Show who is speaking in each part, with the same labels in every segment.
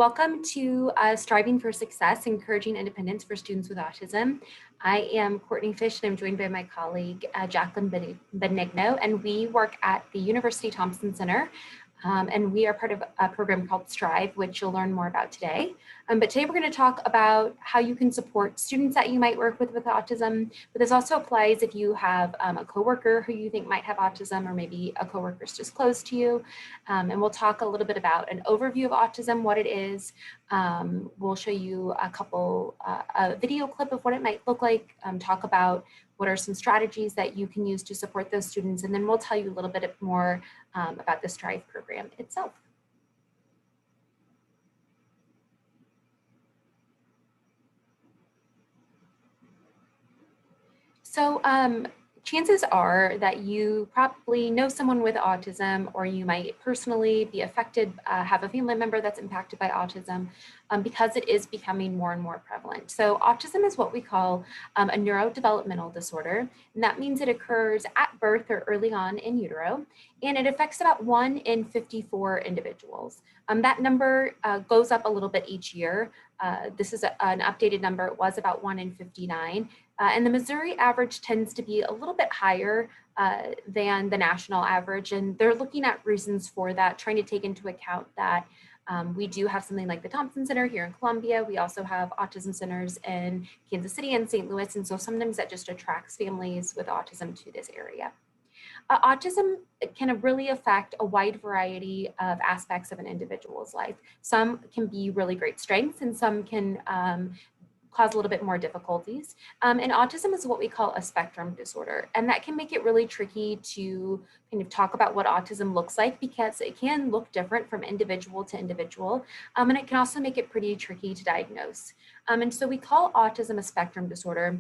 Speaker 1: Welcome to Striving for Success, Encouraging Independence for Students with Autism. I am Courtney Fish and I'm joined by my colleague, Jaclyn Benigno, and we work at the University Thompson Center. And we are part of a program called Strive, which you'll learn more about today. But today we're going to talk about how you can support students that you might work with autism. But this also applies if you have a coworker who you think might have autism, or maybe a coworker is just close to you. And we'll talk a little bit about an overview of autism, what it is. We'll show you a video clip of what it might look like, talk about what are some strategies that you can use to support those students, and then we'll tell you a little bit more about the Strive program itself. So chances are that you probably know someone with autism, or you might personally be affected, have a family member that's impacted by autism, because it is becoming more and more prevalent. So autism is what we call a neurodevelopmental disorder, and that means it occurs at birth or early on in utero, and it affects about 1 in 54 individuals. That number goes up a little bit each year. This is an updated number. It was about 1 in 59. And the Missouri average tends to be a little bit higher than the national average. And they're looking at reasons for that, trying to take into account that we do have something like the Thompson Center here in Columbia. We also have autism centers in Kansas City and St. Louis. And so sometimes that just attracts families with autism to this area. Autism can really affect a wide variety of aspects of an individual's life. Some can be really great strengths, and some can cause a little bit more difficulties. And autism is what we call a spectrum disorder. And that can make it really tricky to kind of talk about what autism looks like, because it can look different from individual to individual. And it can also make it pretty tricky to diagnose. And so we call autism a spectrum disorder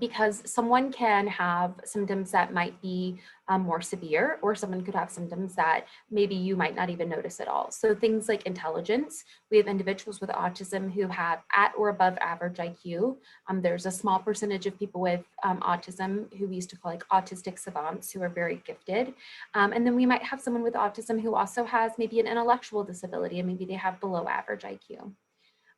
Speaker 1: because someone can have symptoms that might be more severe, or someone could have symptoms that maybe you might not even notice at all. So things like intelligence, we have individuals with autism who have at or above average IQ. There's a small percentage of people with autism who we used to call like autistic savants, who are very gifted. And then we might have someone with autism who also has maybe an intellectual disability, and maybe they have below average IQ.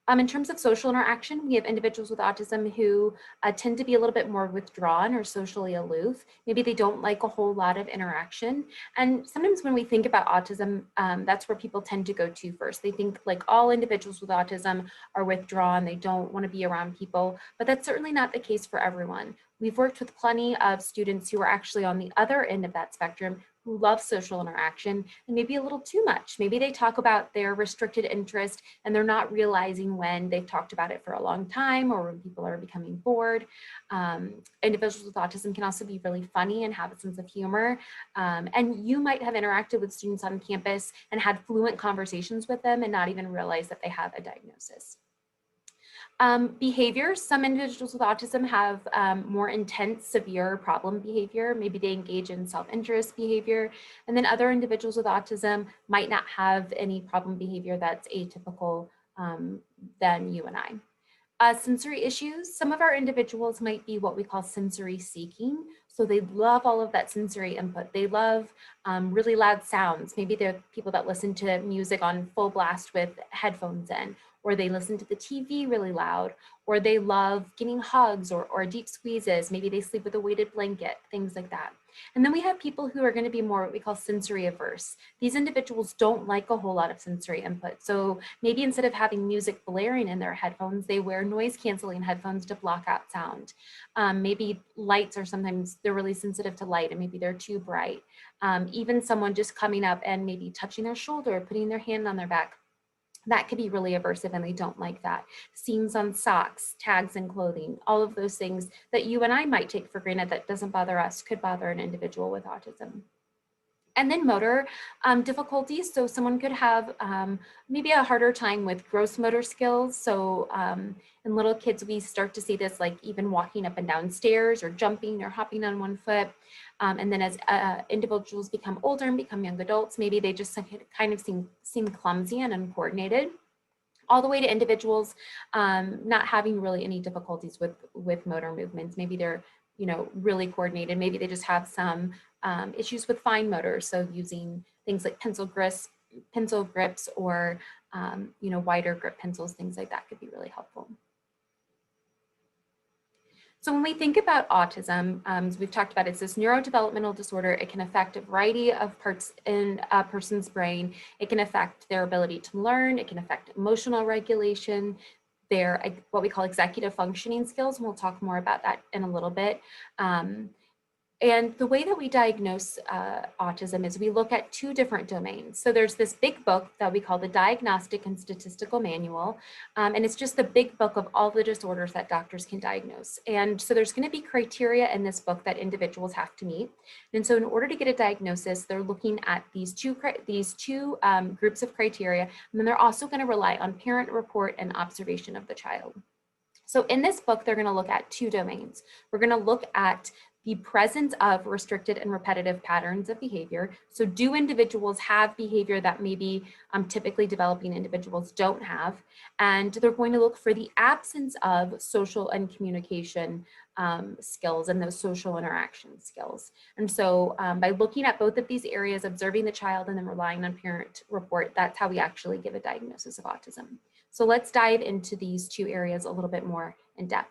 Speaker 1: In terms of social interaction, we have individuals with autism who tend to be a little bit more withdrawn or socially aloof. Maybe they don't like a whole lot of interaction. And sometimes when we think about autism, that's where people tend to go to first. They think like all individuals with autism are withdrawn, they don't want to be around people, but that's certainly not the case for everyone. We've worked with plenty of students who are actually on the other end of that spectrum, who love social interaction, and maybe a little too much. Maybe they talk about their restricted interest and they're not realizing when they've talked about it for a long time, or when people are becoming bored. Individuals with autism can also be really funny and have a sense of humor. And you might have interacted with students on campus and had fluent conversations with them and not even realize that they have a diagnosis. Behaviors, some individuals with autism have more intense, severe problem behavior. Maybe they engage in self-interest behavior. And then other individuals with autism might not have any problem behavior that's atypical than you and I. Sensory issues, some of our individuals might be what we call sensory seeking. So they love all of that sensory input. They love really loud sounds. Maybe they're people that listen to music on full blast with headphones in, or they listen to the TV really loud, or they love getting hugs or deep squeezes. Maybe they sleep with a weighted blanket, things like that. And then we have people who are going to be more what we call sensory averse. These individuals don't like a whole lot of sensory input. So maybe instead of having music blaring in their headphones, they wear noise canceling headphones to block out sound. Maybe lights are sometimes, they're really sensitive to light, and maybe they're too bright. Even someone just coming up and maybe touching their shoulder, putting their hand on their back, that could be really aversive, and they don't like that. Seams on socks, tags in clothing, all of those things that you and I might take for granted that doesn't bother us could bother an individual with autism. And then motor difficulties. So someone could have maybe a harder time with gross motor skills. So in little kids, we start to see this like even walking up and down stairs, or jumping or hopping on one foot. And then as individuals become older and become young adults, maybe they just kind of seem clumsy and uncoordinated, all the way to individuals not having really any difficulties with motor movements. Maybe they're really coordinated. Maybe they just have some issues with fine motor. So using things like pencil grips or wider grip pencils, things like that could be really helpful. So when we think about autism, as we've talked about, it's this neurodevelopmental disorder. It can affect a variety of parts in a person's brain. It can affect their ability to learn. It can affect emotional regulation, their what we call executive functioning skills. And we'll talk more about that in a little bit. And the way that we diagnose autism is we look at two different domains. So there's this big book that we call the Diagnostic and Statistical Manual, and it's just the big book of all the disorders that doctors can diagnose. And so there's going to be criteria in this book that individuals have to meet. And so in order to get a diagnosis, they're looking at these two groups of criteria, and then they're also going to rely on parent report and observation of the child. So in this book, they're going to look at two domains. We're going to look at the presence of restricted and repetitive patterns of behavior. So do individuals have behavior that maybe typically developing individuals don't have? And they're going to look for the absence of social and communication skills and those social interaction skills. And so by looking at both of these areas, observing the child and then relying on parent report, that's how we actually give a diagnosis of autism. So let's dive into these two areas a little bit more in depth.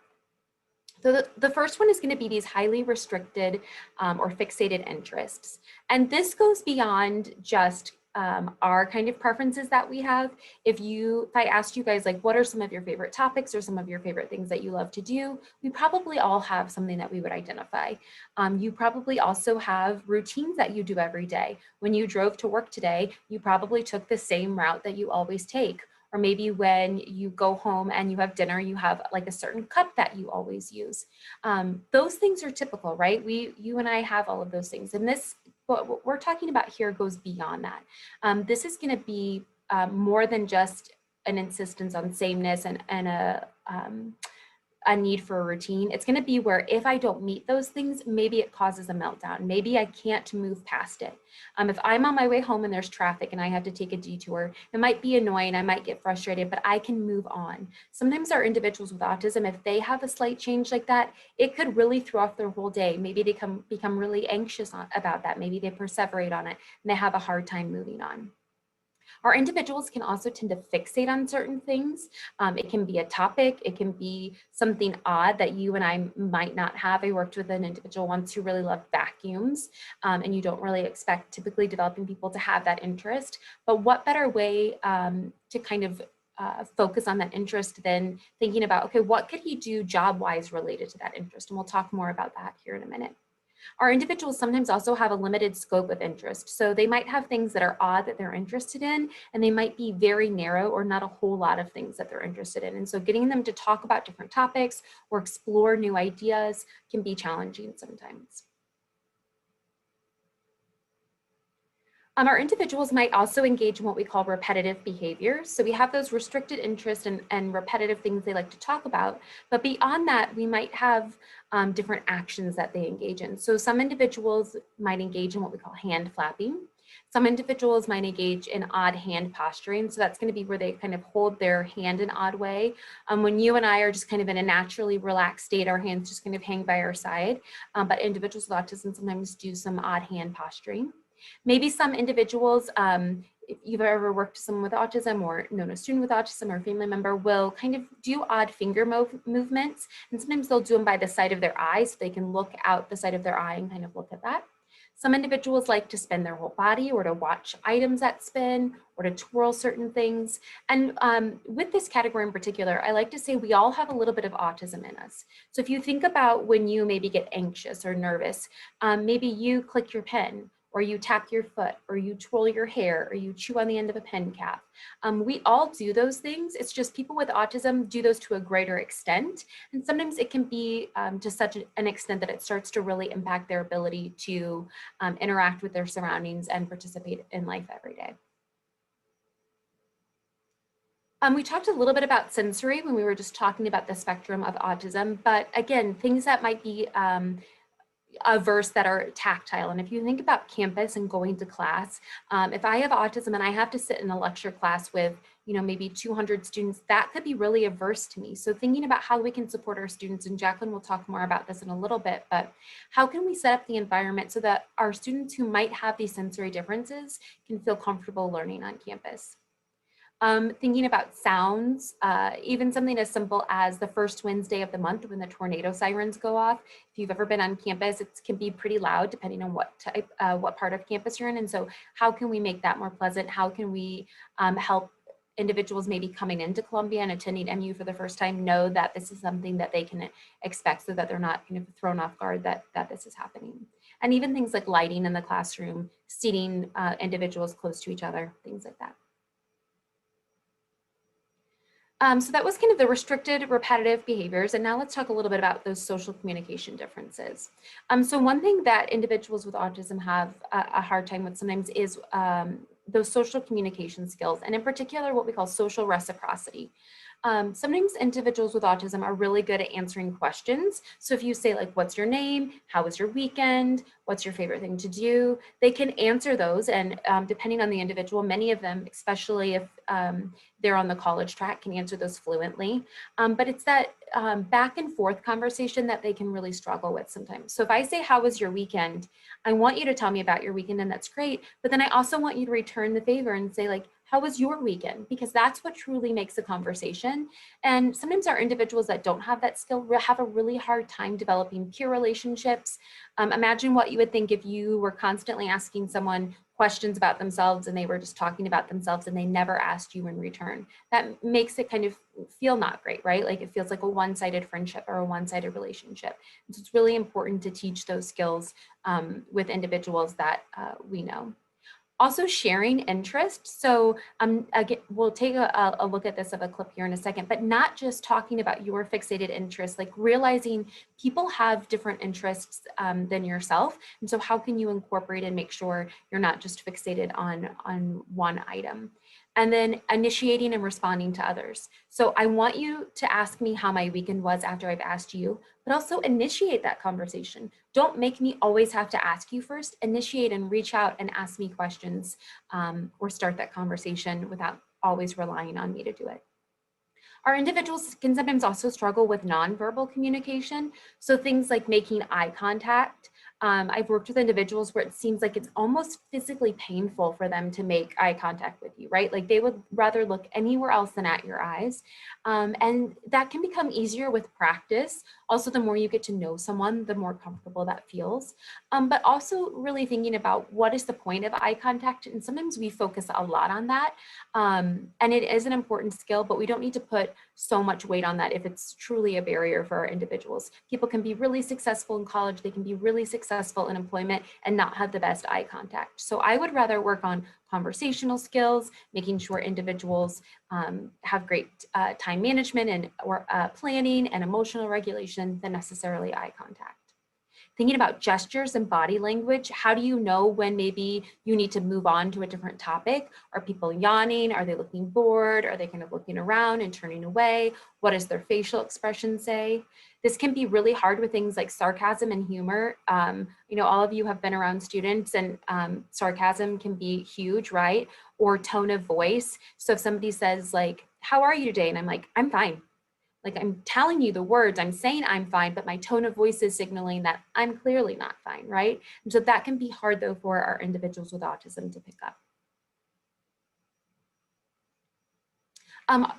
Speaker 1: So the first one is going to be these highly restricted or fixated interests. And this goes beyond just our kind of preferences that we have. If I asked you guys, like, what are some of your favorite topics or some of your favorite things that you love to do, we probably all have something that we would identify. You probably also have routines that you do every day. When you drove to work today, you probably took the same route that you always take. Or maybe when you go home and you have dinner, you have like a certain cup that you always use. Those things are typical, right? You and I have all of those things. And what we're talking about here goes beyond that. This is going to be more than just an insistence on sameness and a need for a routine. It's going to be where if I don't meet those things, maybe it causes a meltdown. Maybe I can't move past it. If I'm on my way home and there's traffic and I have to take a detour, it might be annoying, I might get frustrated, but I can move on. Sometimes our individuals with autism, if they have a slight change like that, it could really throw off their whole day. Maybe they become really anxious about that. Maybe they perseverate on it and they have a hard time moving on. Our individuals can also tend to fixate on certain things. It can be a topic, it can be something odd that you and I might not have. I worked with an individual once who really loved vacuums, and you don't really expect typically developing people to have that interest. But what better way to kind of focus on that interest than thinking about, okay, what could he do job-wise related to that interest? And we'll talk more about that here in a minute. Our individuals sometimes also have a limited scope of interest. So they might have things that are odd that they're interested in, and they might be very narrow or not a whole lot of things that they're interested in. And so getting them to talk about different topics or explore new ideas can be challenging sometimes. Our individuals might also engage in what we call repetitive behaviors. So we have those restricted interests and repetitive things they like to talk about. But beyond that, we might have different actions that they engage in. So some individuals might engage in what we call hand flapping. Some individuals might engage in odd hand posturing. So that's going to be where they kind of hold their hand in an odd way. When you and I are just kind of in a naturally relaxed state, our hands just kind of hang by our side. But individuals with autism sometimes do some odd hand posturing. Maybe some individuals, if you've ever worked with someone with autism or known a student with autism or a family member, will kind of do odd finger movements. And sometimes they'll do them by the side of their eye so they can look out the side of their eye and kind of look at that. Some individuals like to spin their whole body or to watch items that spin or to twirl certain things. And with this category in particular, I like to say we all have a little bit of autism in us. So if you think about when you maybe get anxious or nervous, maybe you click your pen, or you tap your foot, or you twirl your hair, or you chew on the end of a pen cap. We all do those things. It's just people with autism do those to a greater extent. And sometimes it can be to such an extent that it starts to really impact their ability to interact with their surroundings and participate in life every day. We talked a little bit about sensory when we were just talking about the spectrum of autism, but again, things that might be averse that are tactile. And if you think about campus and going to class, if I have autism and I have to sit in a lecture class with, maybe 200 students, that could be really averse to me. So thinking about how we can support our students, and Jaclyn will talk more about this in a little bit, but how can we set up the environment so that our students who might have these sensory differences can feel comfortable learning on campus? Thinking about sounds, even something as simple as the first Wednesday of the month when the tornado sirens go off. If you've ever been on campus, it can be pretty loud depending on what part of campus you're in. And so how can we make that more pleasant? How can we help individuals maybe coming into Columbia and attending MU for the first time know that this is something that they can expect, so that they're not kind of thrown off guard that this is happening. And even things like lighting in the classroom, seating individuals close to each other, things like that. So that was kind of the restricted repetitive behaviors. And now let's talk a little bit about those social communication differences. So one thing that individuals with autism have a hard time with sometimes is those social communication skills, and in particular, what we call social reciprocity. Sometimes individuals with autism are really good at answering questions. So if you say like, what's your name? How was your weekend? What's your favorite thing to do? They can answer those. And depending on the individual, many of them, especially if they're on the college track, can answer those fluently. But it's that back and forth conversation that they can really struggle with sometimes. So if I say, how was your weekend? I want you to tell me about your weekend, and that's great. But then I also want you to return the favor and say like, how was your weekend? Because that's what truly makes a conversation. And sometimes our individuals that don't have that skill have a really hard time developing peer relationships. Imagine what you would think if you were constantly asking someone questions about themselves and they were just talking about themselves and they never asked you in return. That makes it kind of feel not great, right? Like it feels like a one-sided friendship or a one-sided relationship. So it's really important to teach those skills with individuals that we know. Also sharing interests. So again, we'll take a look at this of a clip here in a second, but not just talking about your fixated interests, like realizing people have different interests than yourself. And so how can you incorporate and make sure you're not just fixated on one item? And then initiating and responding to others. So I want you to ask me how my weekend was after I've asked you, but also initiate that conversation. Don't make me always have to ask you first. Initiate and reach out and ask me questions or start that conversation without always relying on me to do it. Our individuals can sometimes also struggle with nonverbal communication. So things like making eye contact. I've worked with individuals where it seems like it's almost physically painful for them to make eye contact with you, right? Like they would rather look anywhere else than at your eyes. And that can become easier with practice. Also, the more you get to know someone, the more comfortable that feels. But also really thinking about what is the point of eye contact. And sometimes we focus a lot on that. And it is an important skill, but we don't need to put so much weight on that if it's truly a barrier for our individuals. People can be really successful in college, they can be really successful in employment and not have the best eye contact. So I would rather work on conversational skills, making sure individuals have great time management and planning and emotional regulation than necessarily eye contact. Thinking about gestures and body language, how do you know when maybe you need to move on to a different topic? Are people yawning? Are they looking bored? Are they kind of looking around and turning away? What does their facial expression say? This can be really hard with things like sarcasm and humor. You know, all of you have been around students and sarcasm can be huge, right? Or tone of voice. So if somebody says like, how are you today? And I'm like, I'm fine. Like I'm telling you the words, I'm saying I'm fine, but my tone of voice is signaling that I'm clearly not fine, right? And so that can be hard though for our individuals with autism to pick up.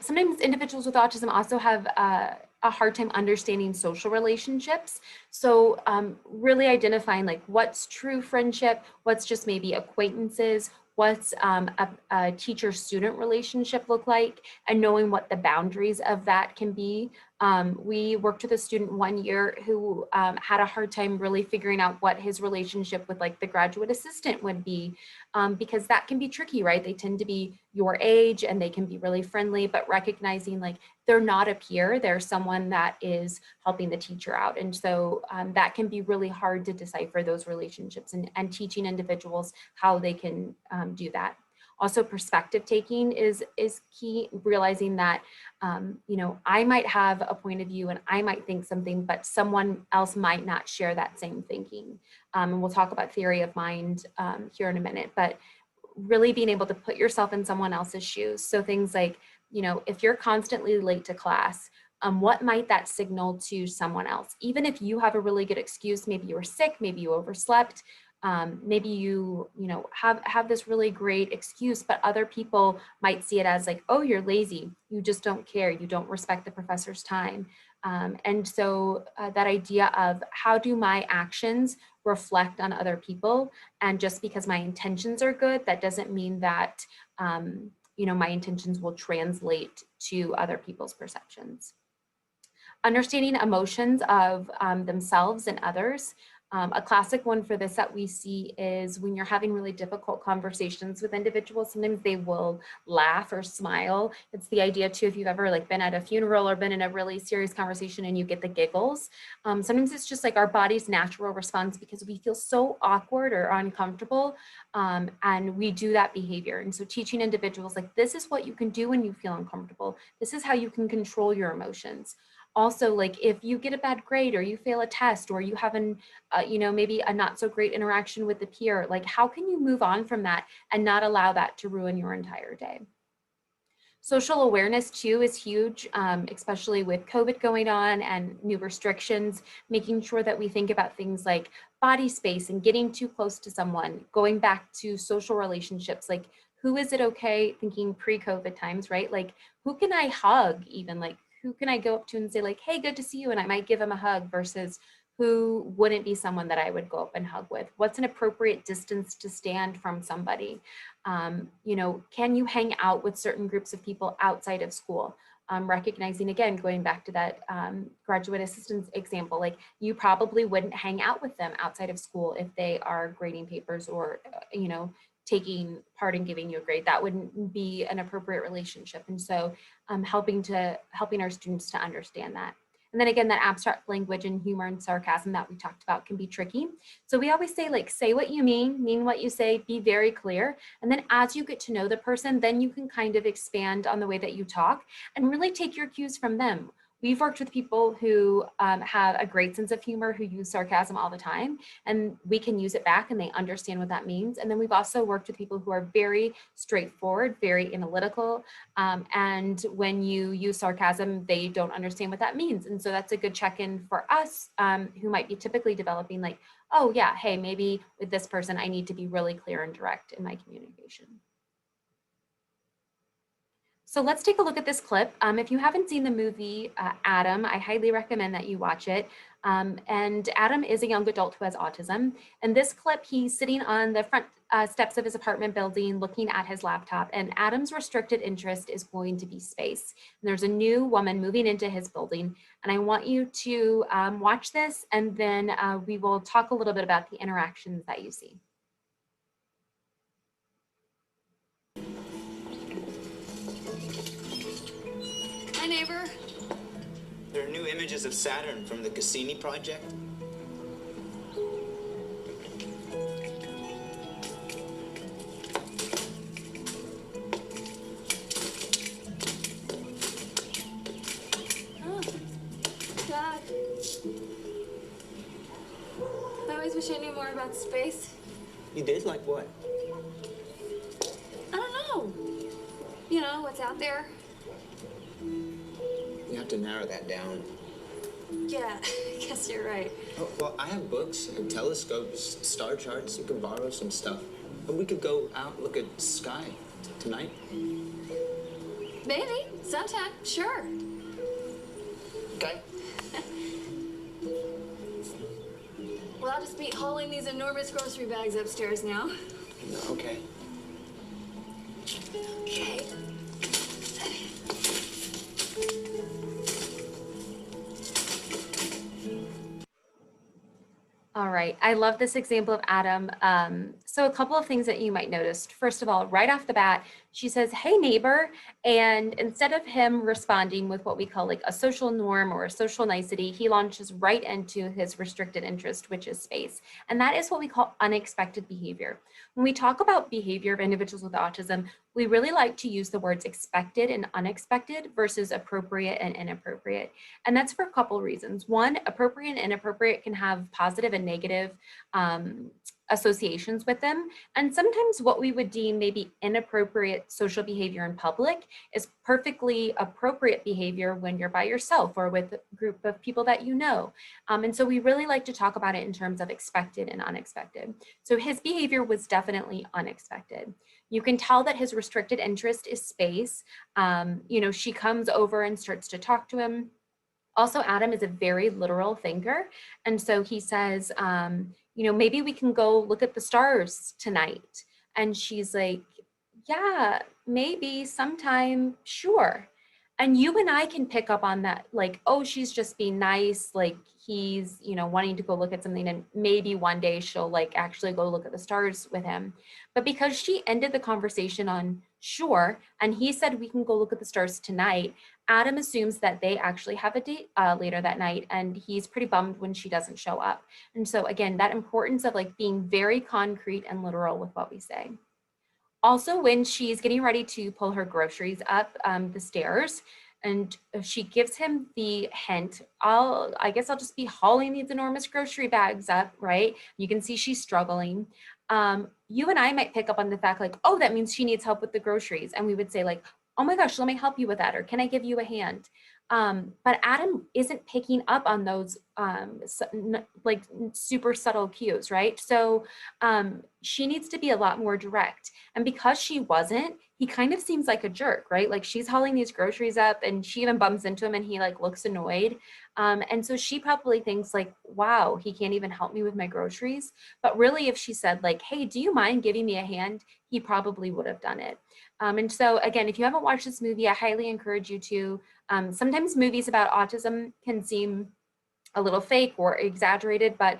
Speaker 1: Sometimes individuals with autism also have a hard time understanding social relationships. So really identifying like what's true friendship, what's just maybe acquaintances, what's a teacher-student relationship look like, and knowing what the boundaries of that can be. We worked with a student one year who had a hard time really figuring out what his relationship with like the graduate assistant would be, because that can be tricky, right? They tend to be your age and they can be really friendly, but recognizing like they're not a peer, they're someone that is helping the teacher out. And so that can be really hard to decipher those relationships and teaching individuals how they can do that. Also, perspective taking is key, realizing that, you know, I might have a point of view and I might think something, but someone else might not share that same thinking. And we'll talk about theory of mind here in a minute, but really being able to put yourself in someone else's shoes. So things like, you know, if you're constantly late to class, what might that signal to someone else? Even if you have a really good excuse, maybe you were sick, maybe you overslept, Maybe you know, have this really great excuse, but other people might see it as like, oh, you're lazy. You just don't care. You don't respect the professor's time. And so that idea of how do my actions reflect on other people? And just because my intentions are good, that doesn't mean that, you know, my intentions will translate to other people's perceptions. Understanding emotions of themselves and others. A classic one for this that we see is when you're having really difficult conversations with individuals, sometimes they will laugh or smile. It's the idea too, if you've ever like been at a funeral or been in a really serious conversation and you get the giggles. Sometimes it's just like our body's natural response because we feel so awkward or uncomfortable, and we do that behavior. And so teaching individuals like, this is what you can do when you feel uncomfortable. This is how you can control your emotions. Also, like if you get a bad grade or you fail a test or you have an, you know, maybe a not so great interaction with the peer, like how can you move on from that and not allow that to ruin your entire day? Social awareness too is huge, especially with COVID going on and new restrictions, making sure that we think about things like body space and getting too close to someone, going back to social relationships, like who is it okay, thinking pre-COVID times, right? Like who can I hug even, like who can I go up to and say like, hey, good to see you, and I might give them a hug, versus who wouldn't be someone that I would go up and hug with? What's an appropriate distance to stand from somebody? You know, can you hang out with certain groups of people outside of school? Recognizing, again, going back to that graduate assistance example, like you probably wouldn't hang out with them outside of school if they are grading papers or, you know, taking part in giving you a grade. That wouldn't be an appropriate relationship. And so helping our students to understand that. And then again, that abstract language and humor and sarcasm that we talked about can be tricky. So we always say like, say what you mean what you say, be very clear. And then as you get to know the person, then you can kind of expand on the way that you talk and really take your cues from them. We've worked with people who have a great sense of humor, who use sarcasm all the time, and we can use it back and they understand what that means. And then we've also worked with people who are very straightforward, very analytical. And when you use sarcasm, they don't understand what that means. And so that's a good check-in for us who might be typically developing like, oh yeah, hey, maybe with this person, I need to be really clear and direct in my communication. So let's take a look at this clip. If you haven't seen the movie Adam, I highly recommend that you watch it. And Adam is a young adult who has autism. In this clip, he's sitting on the front steps of his apartment building looking at his laptop, and Adam's restricted interest is going to be space. And there's a new woman moving into his building, and I want you to watch this, and then we will talk a little bit about the interactions that you see.
Speaker 2: Hi, neighbor.
Speaker 3: There are new images of Saturn from the Cassini project.
Speaker 2: Oh, Dad. I always wish I knew more about space.
Speaker 3: You did? Like what?
Speaker 2: I don't know. You know, what's out there?
Speaker 3: You have to narrow that down.
Speaker 2: Yeah, I guess you're right.
Speaker 3: Oh, well, I have books and telescopes, star charts. You could borrow some stuff. But we could go out, look at sky tonight.
Speaker 2: Maybe, sometime, sure.
Speaker 3: Okay.
Speaker 2: Well, I'll just be hauling these enormous grocery bags upstairs now.
Speaker 3: Okay.
Speaker 2: Okay.
Speaker 1: All right, I love this example of Adam. So a couple of things that you might notice. First of all, right off the bat, she says, hey neighbor, and instead of him responding with what we call like a social norm or a social nicety, he launches right into his restricted interest, which is space. And that is what we call unexpected behavior. When we talk about behavior of individuals with autism, we really like to use the words expected and unexpected versus appropriate and inappropriate. And that's for a couple reasons. One, appropriate and inappropriate can have positive and negative associations with them. And sometimes what we would deem maybe inappropriate social behavior in public is perfectly appropriate behavior when you're by yourself or with a group of people that you know. And so we really like to talk about it in terms of expected and unexpected. So his behavior was definitely unexpected. You can tell that his restricted interest is space. She comes over and starts to talk to him. Also, Adam is a very literal thinker. And so he says, maybe we can go look at the stars tonight. And she's like, yeah, maybe sometime, sure. And you and I can pick up on that, like, oh, she's just being nice. Like he's, wanting to go look at something and maybe one day she'll like actually go look at the stars with him. But because she ended the conversation on sure, and he said, we can go look at the stars tonight, Adam assumes that they actually have a date later that night, and he's pretty bummed when she doesn't show up. And so again, that importance of like being very concrete and literal with what we say. Also, when she's getting ready to pull her groceries up the stairs, and she gives him the hint, I guess I'll just be hauling these enormous grocery bags up, right? You can see she's struggling. You and I might pick up on the fact like, oh, that means she needs help with the groceries. And we would say like, oh my gosh, let me help you with that. Or can I give you a hand? But Adam isn't picking up on those like super subtle cues, right? So she needs to be a lot more direct. And because she wasn't, he kind of seems like a jerk, right? Like she's hauling these groceries up and she even bumps into him and he like looks annoyed. And so she probably thinks like, wow, he can't even help me with my groceries. But really, if she said like, hey, do you mind giving me a hand? He probably would have done it. And so again, if you haven't watched this movie, I highly encourage you to. Sometimes movies about autism can seem a little fake or exaggerated, but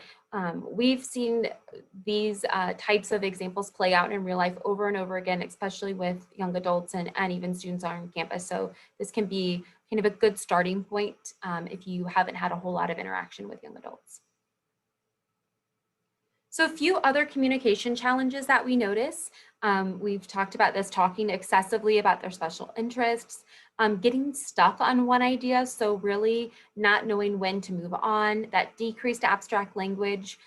Speaker 1: we've seen these types of examples play out in real life over and over again, especially with young adults and even students on campus. So this can be kind of a good starting point if you haven't had a whole lot of interaction with young adults. So a few other communication challenges that we notice. We've talked about this, talking excessively about their special interests, getting stuck on one idea. So really not knowing when to move on, that decreased abstract language.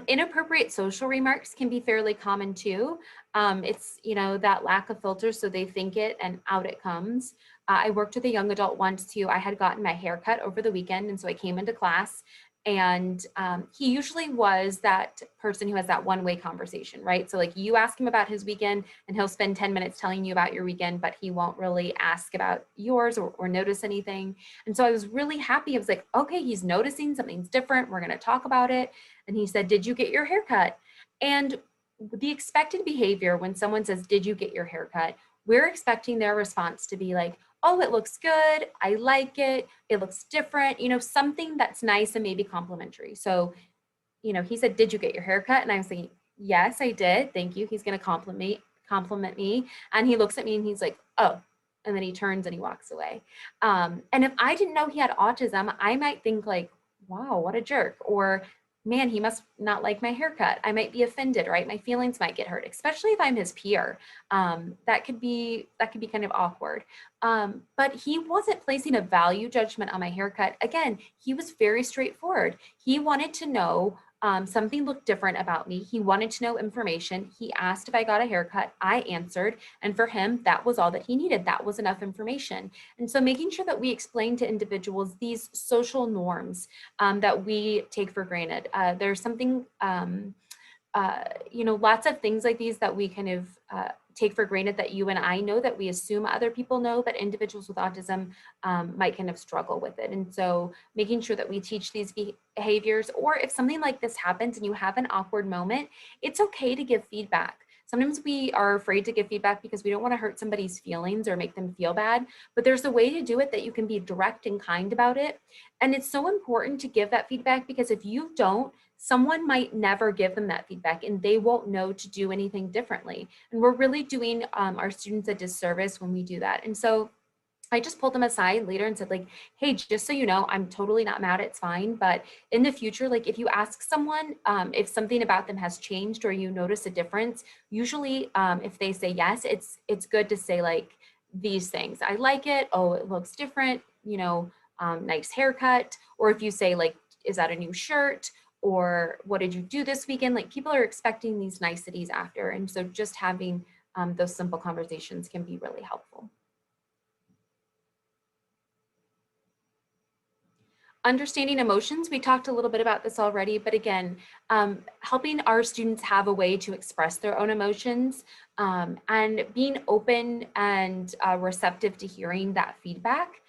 Speaker 1: Inappropriate social remarks can be fairly common too. It's, that lack of filter. So they think it and out it comes. I worked with a young adult once who I had gotten my hair cut over the weekend. And so I came into class. And he usually was that person who has that one-way conversation, right? So like you ask him about his weekend and he'll spend 10 minutes telling you about your weekend, but he won't really ask about yours or notice anything. And so I was really happy. I was like, okay, he's noticing something's different. We're going to talk about it. And he said, did you get your hair cut? And the expected behavior when someone says, did you get your hair cut? We're expecting their response to be like, oh, it looks good. I like it. It looks different, something that's nice and maybe complimentary. So, he said, did you get your hair cut? And I was like, yes, I did. Thank you. He's going to compliment me. And he looks at me and he's like, oh, and then he turns and he walks away. And if I didn't know he had autism, I might think like, wow, what a jerk. Or man, he must not like my haircut. I might be offended, right? My feelings might get hurt, especially if I'm his peer. That could be kind of awkward. But he wasn't placing a value judgment on my haircut. Again, he was very straightforward. He wanted to know something looked different about me. He wanted to know information. He asked if I got a haircut. I answered. And for him, that was all that he needed. That was enough information. And so making sure that we explain to individuals these social norms that we take for granted. There's something, lots of things like these that we kind of take for granted that you and I know, that we assume other people know, but individuals with autism might kind of struggle with it. And so making sure that we teach these behaviors, or if something like this happens and you have an awkward moment, it's okay to give feedback. Sometimes we are afraid to give feedback because we don't want to hurt somebody's feelings or make them feel bad, but there's a way to do it that you can be direct and kind about it. And it's so important to give that feedback, because if you don't, someone might never give them that feedback and they won't know to do anything differently. And we're really doing our students a disservice when we do that. And so I just pulled them aside later and said like, hey, just so you know, I'm totally not mad, it's fine. But in the future, like if you ask someone if something about them has changed or you notice a difference, usually if they say yes, it's good to say like these things. I like it. Oh, it looks different, nice haircut. Or if you say like, is that a new shirt? or what did you do this weekend? Like people are expecting these niceties after. And so just having those simple conversations can be really helpful. Understanding emotions, we talked a little bit about this already, but again, helping our students have a way to express their own emotions and being open and receptive to hearing that feedback.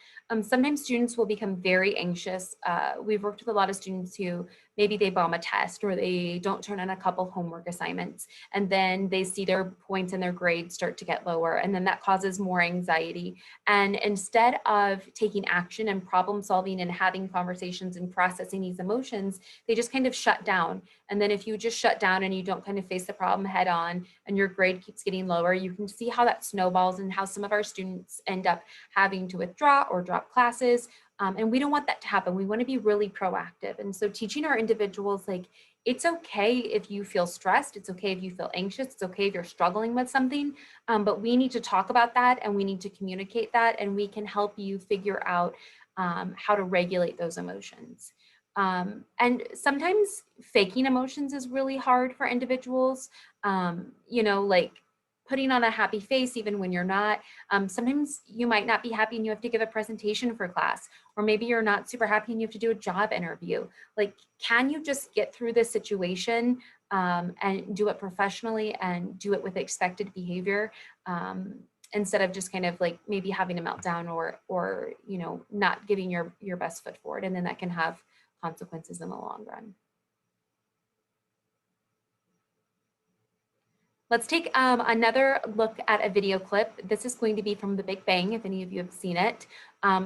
Speaker 1: Sometimes students will become very anxious. We've worked with a lot of students who maybe they bomb a test or they don't turn in a couple homework assignments, and then they see their points and their grades start to get lower, and then that causes more anxiety. And instead of taking action and problem solving and having conversations and processing these emotions, they just kind of shut down. And then if you just shut down and you don't kind of face the problem head on and your grade keeps getting lower, you can see how that snowballs and how some of our students end up having to withdraw or drop classes. And we don't want that to happen. We want to be really proactive. And so teaching our individuals, like, it's okay if you feel stressed. It's okay if you feel anxious. It's okay if you're struggling with something, but we need to talk about that and we need to communicate that, and we can help you figure out how to regulate those emotions. And sometimes faking emotions is really hard for individuals, you know, like putting on a happy face even when you're not. Sometimes you might not be happy and you have to give a presentation for class, or maybe you're not super happy and you have to do a job interview. Like, can you just get through this situation and do it professionally and do it with expected behavior, instead of just kind of like maybe having a meltdown or you know, not giving your best foot forward, and then that can have consequences in the long run. Let's take another look at a video clip. This is going to be from The Big Bang, if any of you have seen it,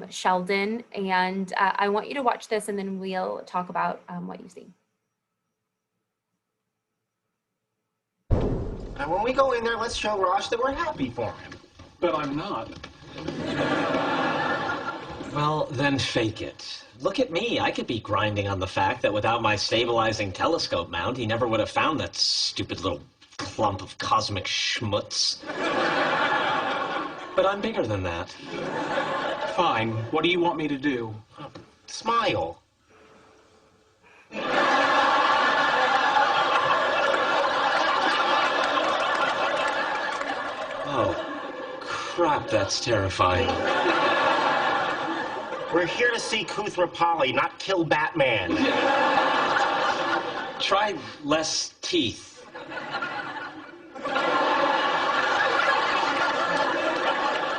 Speaker 1: Sheldon. And I want you to watch this and then we'll talk about what you see.
Speaker 4: And when we go in there, let's show Rosh that we're happy for him.
Speaker 5: But I'm not.
Speaker 6: Well, then fake it. Look at me. I could be grinding on the fact that without my stabilizing telescope mount, he never would have found that stupid little clump of cosmic schmutz. But I'm bigger than that.
Speaker 5: Fine. What do you want me to do?
Speaker 4: Smile.
Speaker 6: Oh, crap, that's terrifying.
Speaker 4: We're here to see Kuthrapali, not kill Batman.
Speaker 6: Try less teeth.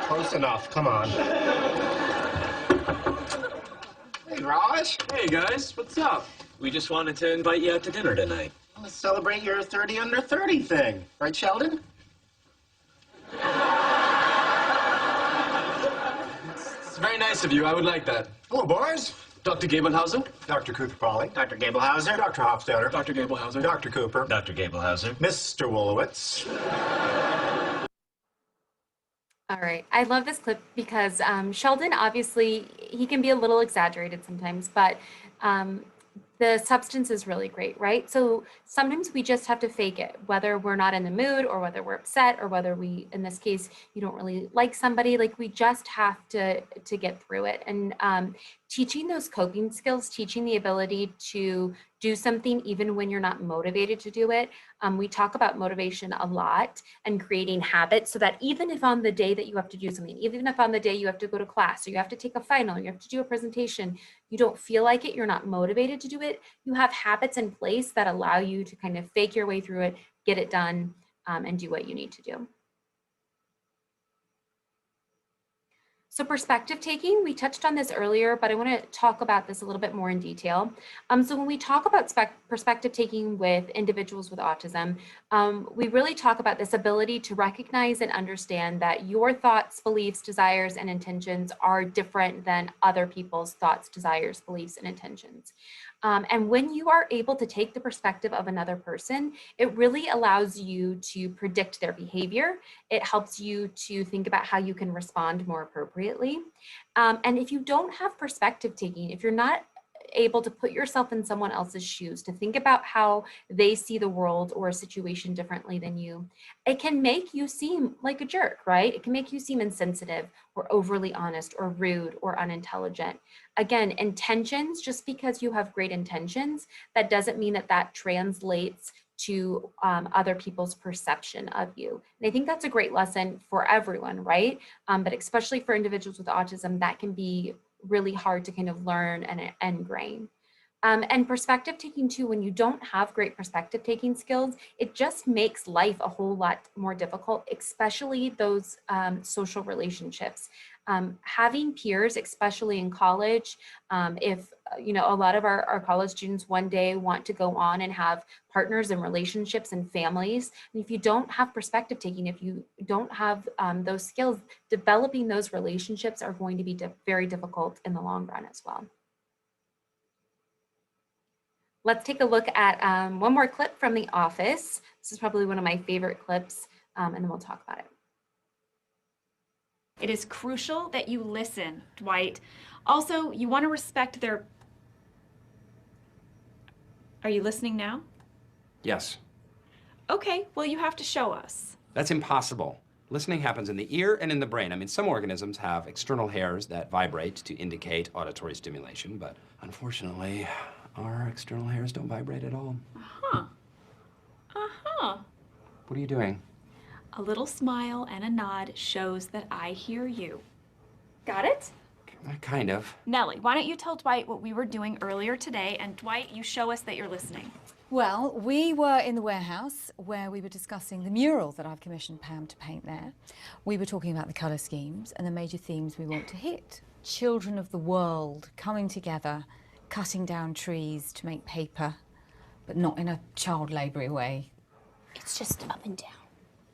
Speaker 4: Close enough, come on. Hey, Raj.
Speaker 5: Hey, guys, what's up?
Speaker 6: We just wanted to invite you out to dinner tonight.
Speaker 4: Let's celebrate your 30 under 30 thing. Right, Sheldon?
Speaker 5: It's very nice of you. I would like that.
Speaker 4: Hello, boys.
Speaker 5: Dr. Gablehauser?
Speaker 4: Dr. Kuthrapali. Dr. Gablehauser. Dr. Hofstadter.
Speaker 5: Dr. Gablehauser.
Speaker 4: Dr. Cooper.
Speaker 6: Dr. Gablehauser.
Speaker 4: Mr. Wolowitz.
Speaker 1: All right, I love this clip because Sheldon, obviously, he can be a little exaggerated sometimes, but the substance is really great, right? So sometimes we just have to fake it, whether we're not in the mood or whether we're upset or whether we, in this case, you don't really like somebody, like we just have to get through it. And teaching those coping skills, teaching the ability to do something even when you're not motivated to do it. We talk about motivation a lot and creating habits so that even if on the day that you have to do something, even if on the day you have to go to class or you have to take a final, you have to do a presentation, you don't feel like it, you're not motivated to do it, you have habits in place that allow you to kind of fake your way through it, get it done, and do what you need to do. So perspective taking, we touched on this earlier, but I want to talk about this a little bit more in detail. So when we talk about perspective taking with individuals with autism, we really talk about this ability to recognize and understand that your thoughts, beliefs, desires, and intentions are different than other people's thoughts, desires, beliefs, and intentions. And when you are able to take the perspective of another person, it really allows you to predict their behavior. It helps you to think about how you can respond more appropriately. And if you don't have perspective taking, if you're not able to put yourself in someone else's shoes, to think about how they see the world or a situation differently than you, it can make you seem like a jerk, right? It can make you seem insensitive or overly honest or rude or unintelligent. Again, intentions, just because you have great intentions, that doesn't mean that that translates to other people's perception of you. And I think that's a great lesson for everyone, right? But especially for individuals with autism, that can be really hard to kind of learn and ingrain. And perspective taking too, when you don't have great perspective taking skills, it just makes life a whole lot more difficult, especially those social relationships. Having peers, especially in college, if a lot of our college students one day want to go on and have partners and relationships and families, and if you don't have perspective taking, if you don't have those skills, developing those relationships are going to be very difficult in the long run as well. Let's take a look at one more clip from The Office. This is probably one of my favorite clips, and then we'll talk about it.
Speaker 7: It is crucial that you listen, Dwight. Also, you want to respect their... Are you listening now?
Speaker 8: Yes.
Speaker 7: Okay, well, you have to show us.
Speaker 8: That's impossible. Listening happens in the ear and in the brain. I mean, some organisms have external hairs that vibrate to indicate auditory stimulation, but unfortunately, our external hairs don't vibrate at all.
Speaker 7: Uh-huh. Uh-huh.
Speaker 8: What are you doing?
Speaker 7: A little smile and a nod shows that I hear you. Got it?
Speaker 8: Kind of.
Speaker 7: Nellie, why don't you tell Dwight what we were doing earlier today, and Dwight, you show us that you're listening.
Speaker 9: Well, we were in the warehouse where we were discussing the mural that I've commissioned Pam to paint there. We were talking about the colour schemes and the major themes we want to hit. Children of the world coming together, cutting down trees to make paper, but not in a child laboury way.
Speaker 10: It's just up and down.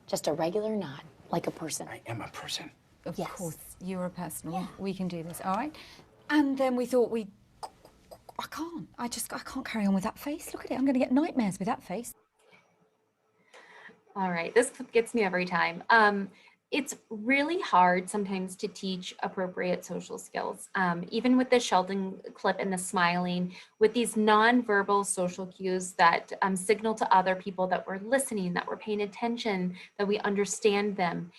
Speaker 10: Just a regular nod, like a person.
Speaker 8: I am a person.
Speaker 9: Of
Speaker 10: Yes.
Speaker 9: course, you're a person.
Speaker 10: Yeah.
Speaker 9: We can do this, all right? And then we thought I can't carry on with that face. Look at it, I'm gonna get nightmares with that face.
Speaker 1: All right, this clip gets me every time. It's really hard sometimes to teach appropriate social skills. Even with the Sheldon clip and the smiling, with these nonverbal social cues that signal to other people that we're listening, that we're paying attention, that we understand them.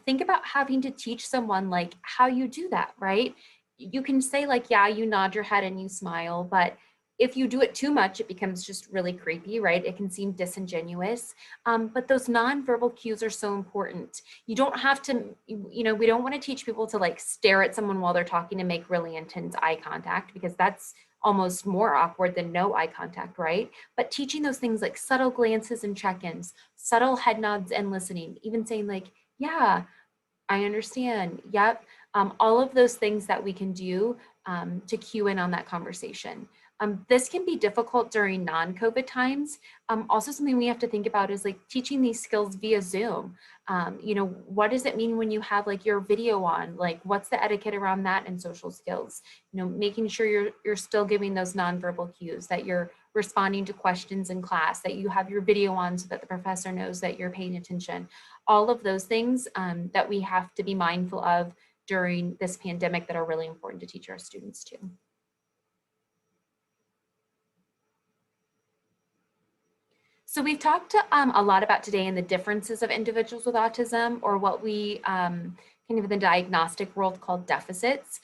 Speaker 1: Think about having to teach someone like how you do that, right? You can say like, yeah, you nod your head and you smile, but if you do it too much, it becomes just really creepy, right? It can seem disingenuous, but those nonverbal cues are so important. You don't have to, we don't want to teach people to like stare at someone while they're talking and make really intense eye contact, because that's almost more awkward than no eye contact, right? But teaching those things like subtle glances and check-ins, subtle head nods and listening, even saying like, yeah, I understand, yep. All of those things that we can do to cue in on that conversation. This can be difficult during non-COVID times. Also something we have to think about is like teaching these skills via Zoom. What does it mean when you have like your video on? Like what's the etiquette around that and social skills? Making sure you're still giving those nonverbal cues, that you're responding to questions in class, that you have your video on so that the professor knows that you're paying attention. All of those things that we have to be mindful of during this pandemic that are really important to teach our students too. So we've talked a lot about today in the differences of individuals with autism, or what we kind of in the diagnostic world called deficits.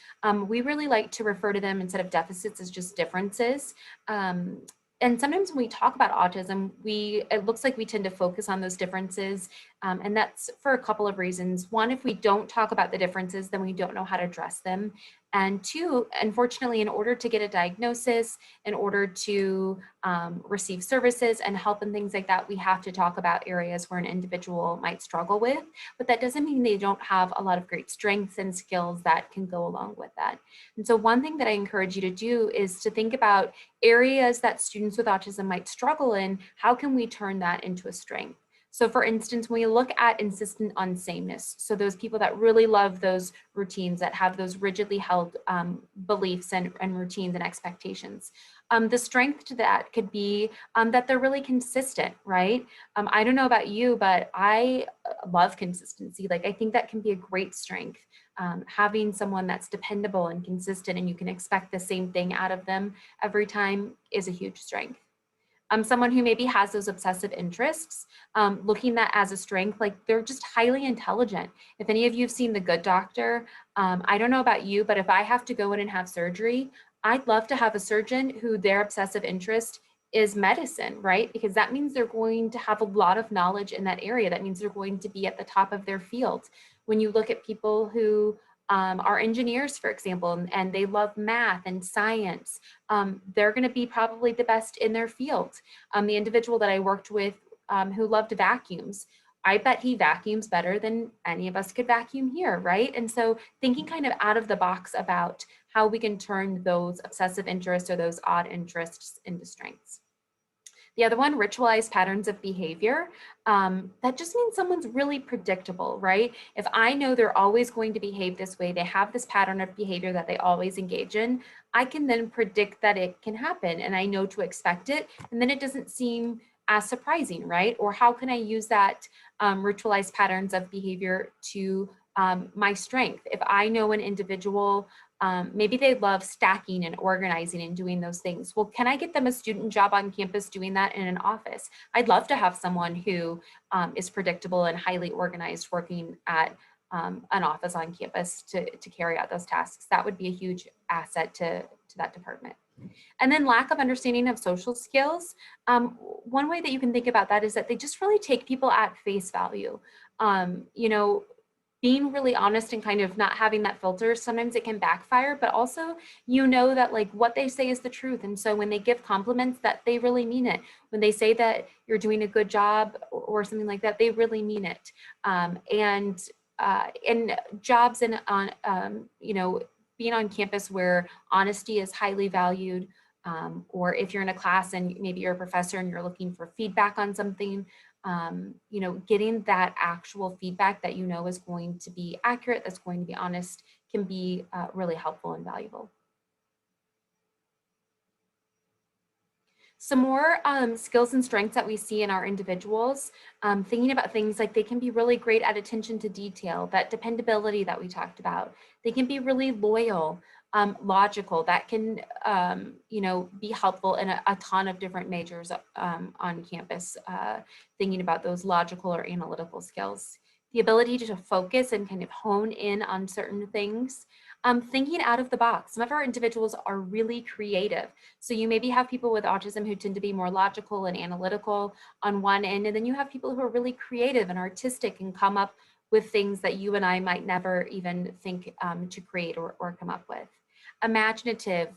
Speaker 1: We really like to refer to them instead of deficits as just differences. And sometimes when we talk about autism, it looks like we tend to focus on those differences. And that's for a couple of reasons. One, if we don't talk about the differences, then we don't know how to address them. And two, unfortunately, in order to get a diagnosis, in order to receive services and help and things like that, we have to talk about areas where an individual might struggle with, but that doesn't mean they don't have a lot of great strengths and skills that can go along with that. And so one thing that I encourage you to do is to think about areas that students with autism might struggle in. How can we turn that into a strength? So for instance, when we look at insistent on sameness, so those people that really love those routines, that have those rigidly held beliefs and routines and expectations, the strength to that could be that they're really consistent, right? I don't know about you, but I love consistency. Like, I think that can be a great strength. Having someone that's dependable and consistent and you can expect the same thing out of them every time is a huge strength. Someone who maybe has those obsessive interests, looking at as a strength, like they're just highly intelligent. If any of you have seen The Good Doctor, I don't know about you, but if I have to go in and have surgery, I'd love to have a surgeon who their obsessive interest is medicine, right? Because that means they're going to have a lot of knowledge in that area. That means they're going to be at the top of their field. When you look at people who are engineers, for example, and they love math and science, they're going to be probably the best in their field. The individual that I worked with who loved vacuums, I bet he vacuums better than any of us could vacuum here, right? And so thinking kind of out of the box about how we can turn those obsessive interests or those odd interests into strengths. The other one, ritualized patterns of behavior. That just means someone's really predictable, right? If I know they're always going to behave this way, they have this pattern of behavior that they always engage in, I can then predict that it can happen and I know to expect it. And then it doesn't seem as surprising, right? Or how can I use that ritualized patterns of behavior to my strength? If I know an individual, maybe they love stacking and organizing and doing those things. Well, can I get them a student job on campus doing that in an office? I'd love to have someone who is predictable and highly organized working at an office on campus to carry out those tasks. That would be a huge asset to that department. And then lack of understanding of social skills. One way that you can think about that is that they just really take people at face value. You know, being really honest and kind of not having that filter, sometimes it can backfire, but also you know that like what they say is the truth. And so when they give compliments, that they really mean it. When they say that you're doing a good job or something like that, they really mean it. And in jobs and on, you know, being on campus where honesty is highly valued, or if you're in a class and maybe you're a professor and you're looking for feedback on something, you know, getting that actual feedback that you know is going to be accurate, that's going to be honest, can be really helpful and valuable. Some more skills and strengths that we see in our individuals, thinking about things like they can be really great at attention to detail, that dependability that we talked about. They can be really loyal, logical, that can, you know, be helpful in a ton of different majors on campus, thinking about those logical or analytical skills. The ability to focus and kind of hone in on certain things. Thinking out of the box. Some of our individuals are really creative. So you maybe have people with autism who tend to be more logical and analytical on one end, and then you have people who are really creative and artistic and come up with things that you and I might never even think to create or come up with. Imaginative,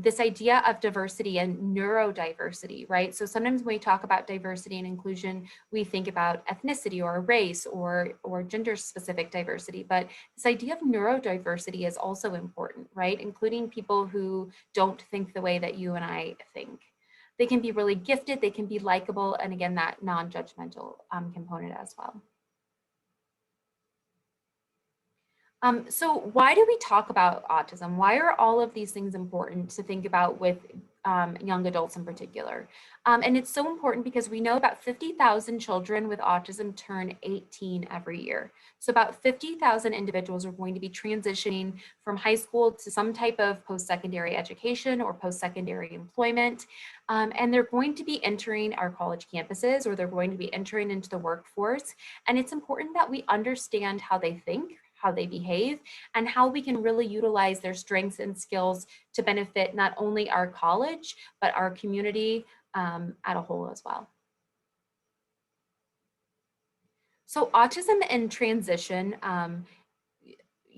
Speaker 1: this idea of diversity and neurodiversity, right? So sometimes when we talk about diversity and inclusion, we think about ethnicity or race or gender specific diversity, but this idea of neurodiversity is also important, right? Including people who don't think the way that you and I think. They can be really gifted, they can be likable, and again, that non-judgmental component as well. So why do we talk about autism? Why are all of these things important to think about with young adults in particular? And it's so important because we know about 50,000 children with autism turn 18 every year. So about 50,000 individuals are going to be transitioning from high school to some type of post-secondary education or post-secondary employment. And they're going to be entering our college campuses, or they're going to be entering into the workforce. And it's important that we understand how they think, how they behave, and how we can really utilize their strengths and skills to benefit not only our college, but our community at a whole as well. So autism and transition,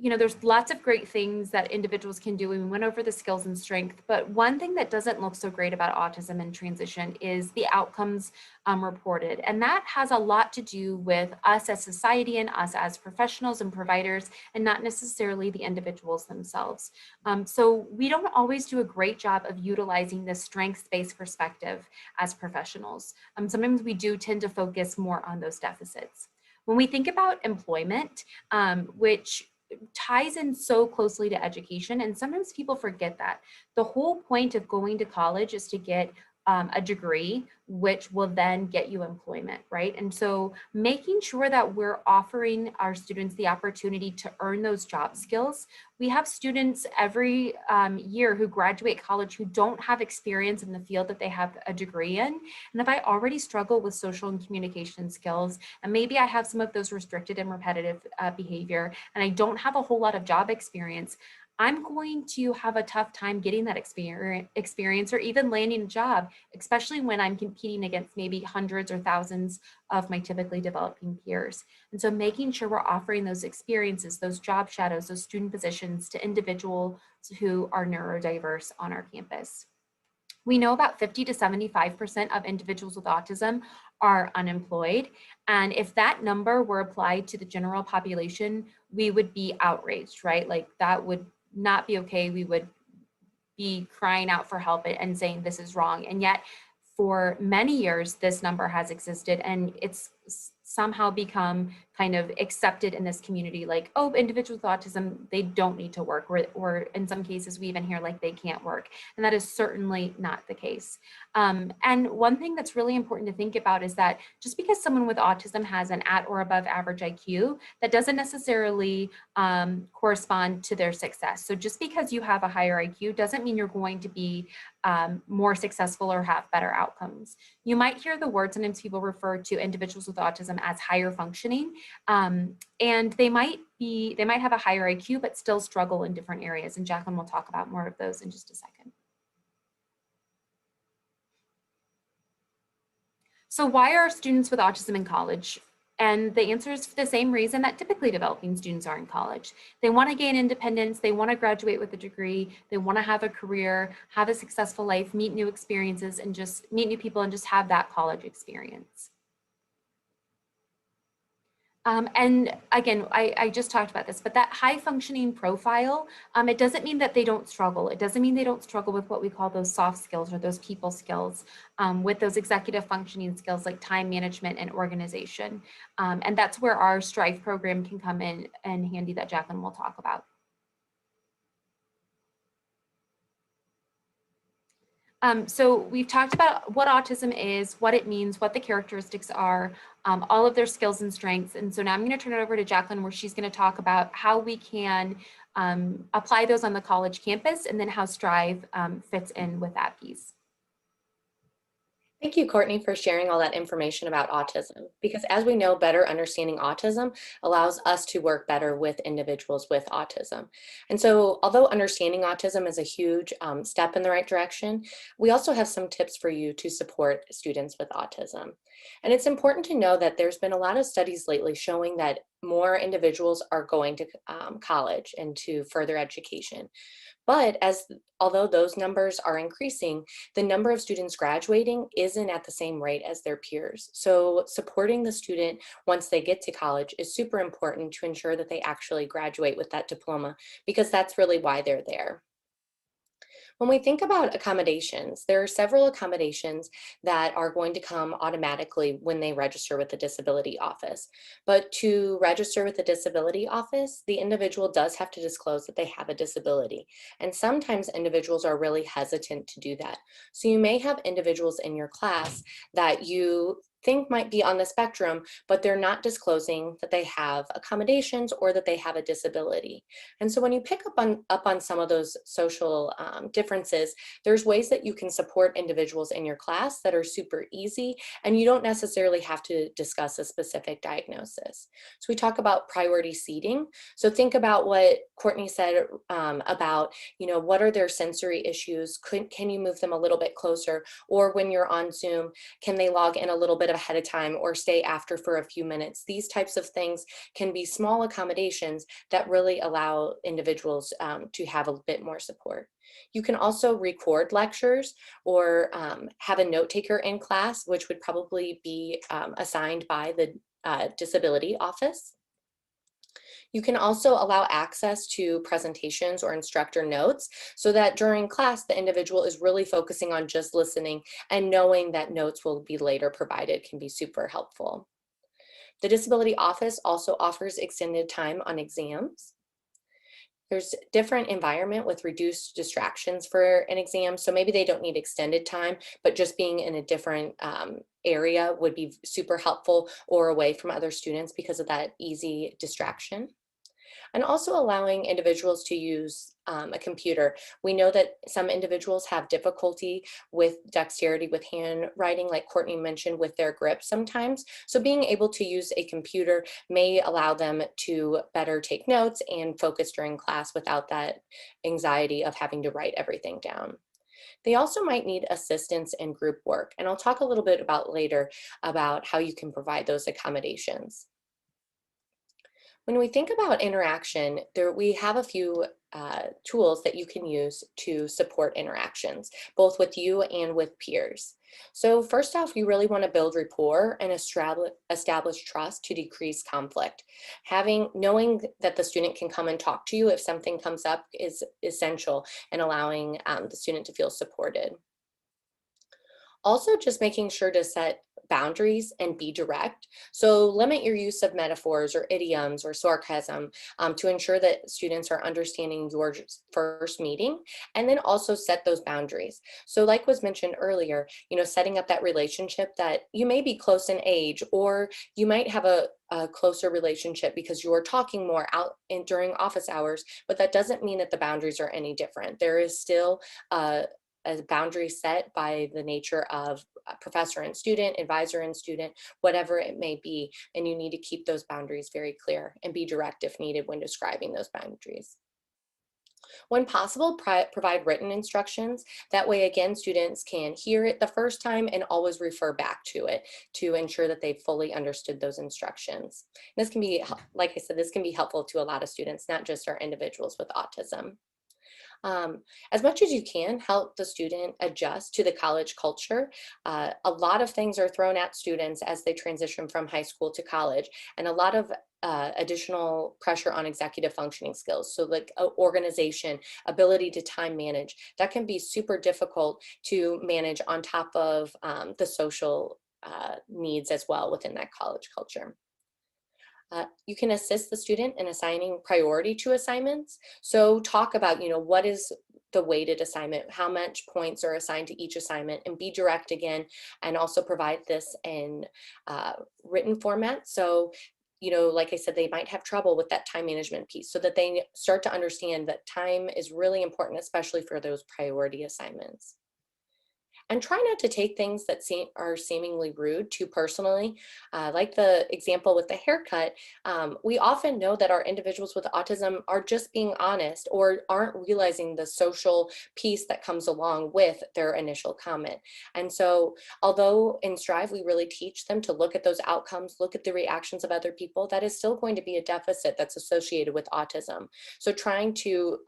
Speaker 1: there's lots of great things that individuals can do. We went over the skills and strength, but one thing that doesn't look so great about autism and transition is the outcomes reported. And that has a lot to do with us as society and us as professionals and providers, and not necessarily the individuals themselves. So we don't always do a great job of utilizing this strengths-based perspective as professionals. Sometimes we do tend to focus more on those deficits. When we think about employment, which ties in so closely to education, and sometimes people forget that. The whole point of going to college is to get a degree, which will then get you employment, right? And so making sure that we're offering our students the opportunity to earn those job skills. We have students every year who graduate college who don't have experience in the field that they have a degree in. And if I already struggle with social and communication skills, and maybe I have some of those restricted and repetitive behavior, and I don't have a whole lot of job experience, I'm going to have a tough time getting that experience or even landing a job, especially when I'm competing against maybe hundreds or thousands of my typically developing peers. And so making sure we're offering those experiences, those job shadows, those student positions to individuals who are neurodiverse on our campus. We know about 50 to 75% of individuals with autism are unemployed. And if that number were applied to the general population, we would be outraged, right? Like that would not be okay. We would be crying out for help and saying this is wrong. And yet for many years, this number has existed, and it's somehow become kind of accepted in this community, like, oh, individuals with autism, they don't need to work, or in some cases we even hear like they can't work. And that is certainly not the case. And one thing that's really important to think about is that just because someone with autism has an at or above average IQ, that doesn't necessarily correspond to their success. So just because you have a higher IQ doesn't mean you're going to be more successful or have better outcomes. You might hear the word, sometimes people refer to individuals with autism as higher functioning, and they might have a higher IQ but still struggle in different areas. And Jaclyn will talk about more of those in just a second. So why are students with autism in college? And the answer is for the same reason that typically developing students are in college. They want to gain independence, they want to graduate with a degree, they want to have a career, have a successful life, meet new experiences, and just meet new people and just have that college experience. And again, I just talked about this, but that high functioning profile, it doesn't mean that they don't struggle. It doesn't mean they don't struggle with what we call those soft skills or those people skills, with those executive functioning skills like time management and organization. And that's where our Strive program can come in handy that Jaclyn will talk about. So we've talked about what autism is, what it means, what the characteristics are, all of their skills and strengths. And so now I'm going to turn it over to Jaclyn, where she's going to talk about how we can apply those on the college campus, and then how Strive fits in with that piece.
Speaker 11: Thank you, Courtney, for sharing all that information about autism, because as we know, better understanding autism allows us to work better with individuals with autism. And so although understanding autism is a huge step in the right direction, we also have some tips for you to support students with autism. And it's important to know that there's been a lot of studies lately showing that more individuals are going to college and to further education. But although those numbers are increasing, the number of students graduating isn't at the same rate as their peers. So supporting the student once they get to college is super important to ensure that they actually graduate with that diploma, because that's really why they're there. When we think about accommodations, there are several accommodations that are going to come automatically when they register with the disability office. But to register with the disability office, the individual does have to disclose that they have a disability. And sometimes individuals are really hesitant to do that. So you may have individuals in your class that you think might be on the spectrum, but they're not disclosing that they have accommodations or that they have a disability. And so when you pick up on some of those social differences, there's ways that you can support individuals in your class that are super easy, and you don't necessarily have to discuss a specific diagnosis. So we talk about priority seating. So think about what Courtney said about, what are their sensory issues? Can you move them a little bit closer? Or when you're on Zoom, can they log in a little bit up ahead of time or stay after for a few minutes. These types of things can be small accommodations that really allow individuals to have a bit more support. You can also record lectures or have a note taker in class, which would probably be assigned by the disability office. You can also allow access to presentations or instructor notes so that during class, the individual is really focusing on just listening, and knowing that notes will be later provided can be super helpful. The disability office also offers extended time on exams. There's different environment with reduced distractions for an exam. So maybe they don't need extended time, but just being in a different area would be super helpful, or away from other students because of that easy distraction. And also allowing individuals to use a computer. We know that some individuals have difficulty with dexterity with handwriting, like Courtney mentioned, with their grip sometimes. So being able to use a computer may allow them to better take notes and focus during class without that anxiety of having to write everything down. They also might need assistance in group work, and I'll talk a little bit about later about how you can provide those accommodations. When we think about interaction, we have a few tools that you can use to support interactions, both with you and with peers. So first off, you really want to build rapport and establish trust to decrease conflict. Knowing that the student can come and talk to you if something comes up is essential in allowing the student to feel supported. Also, just making sure to set boundaries and be direct. So limit your use of metaphors or idioms or sarcasm to ensure that students are understanding your first meeting, and then also set those boundaries. So like was mentioned earlier, setting up that relationship that you may be close in age, or you might have a closer relationship because you are talking more out during office hours, but that doesn't mean that the boundaries are any different. There is still a boundary set by the nature of professor and student, advisor and student, whatever it may be, and you need to keep those boundaries very clear and be direct if needed when describing those boundaries. When possible, provide written instructions. That way, again, students can hear it the first time and always refer back to it to ensure that they fully understood those instructions. And this can be, like I said, this can be helpful to a lot of students, not just our individuals with autism. As much as you can, help the student adjust to the college culture. A lot of things are thrown at students as they transition from high school to college, and a lot of additional pressure on executive functioning skills. So like organization, ability to time manage, that can be super difficult to manage on top of the social needs as well within that college culture. You can assist the student in assigning priority to assignments. So talk about, what is the weighted assignment, how much points are assigned to each assignment, and be direct again, and also provide this in written format. So, like I said, they might have trouble with that time management piece, so that they start to understand that time is really important, especially for those priority assignments. And try not to take things that are seemingly rude too personally. Like the example with the haircut, we often know that our individuals with autism are just being honest, or aren't realizing the social piece that comes along with their initial comment. And so although in Strive, we really teach them to look at those outcomes, look at the reactions of other people, that is still going to be a deficit that's associated with autism. So trying to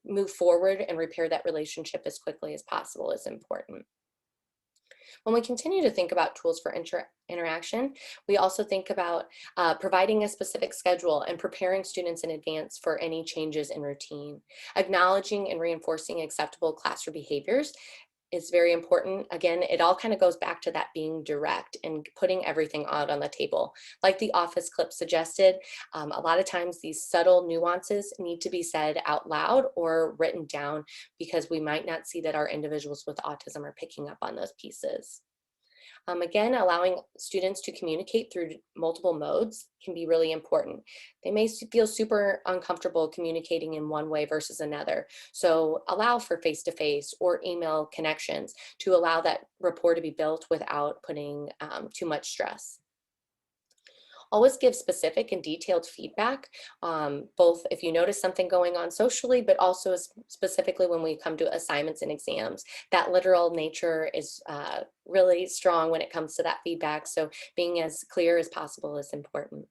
Speaker 11: move forward and repair that relationship as quickly as possible is important. When we continue to think about tools for interaction, we also think about providing a specific schedule and preparing students in advance for any changes in routine. Acknowledging and reinforcing acceptable classroom behaviors is very important. Again, it all kind of goes back to that being direct and putting everything out on the table. Like the office clip suggested, a lot of times these subtle nuances need to be said out loud or written down, because we might not see that our individuals with autism are picking up on those pieces. Again, allowing students to communicate through multiple modes can be really important. They may feel super uncomfortable communicating in one way versus another. So allow for face-to-face or email connections to allow that rapport to be built without putting too much stress. Always give specific and detailed feedback, both if you notice something going on socially, but also specifically when we come to assignments and exams. That literal nature is really strong when it comes to that feedback, so being as clear as possible is important.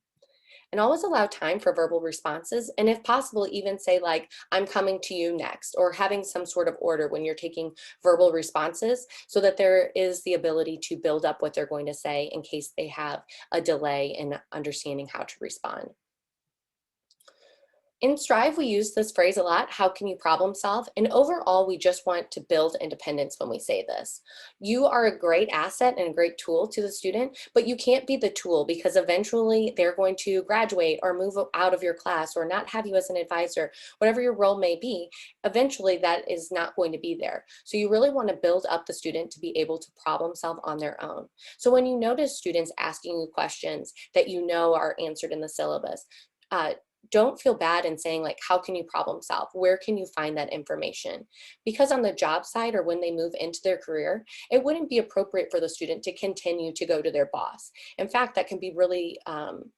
Speaker 11: And always allow time for verbal responses, and if possible, even say like, I'm coming to you next, or having some sort of order when you're taking verbal responses, so that there is the ability to build up what they're going to say in case they have a delay in understanding how to respond. In Strive, we use this phrase a lot, how can you problem solve? And overall, we just want to build independence when we say this. You are a great asset and a great tool to the student, but you can't be the tool, because eventually they're going to graduate or move out of your class or not have you as an advisor, whatever your role may be. Eventually that is not going to be there. So you really want to build up the student to be able to problem solve on their own. So when you notice students asking you questions that you know are answered in the syllabus, don't feel bad in saying like, how can you problem solve? Where can you find that information? Because on the job site or when they move into their career, it wouldn't be appropriate for the student to continue to go to their boss. In fact, that can be really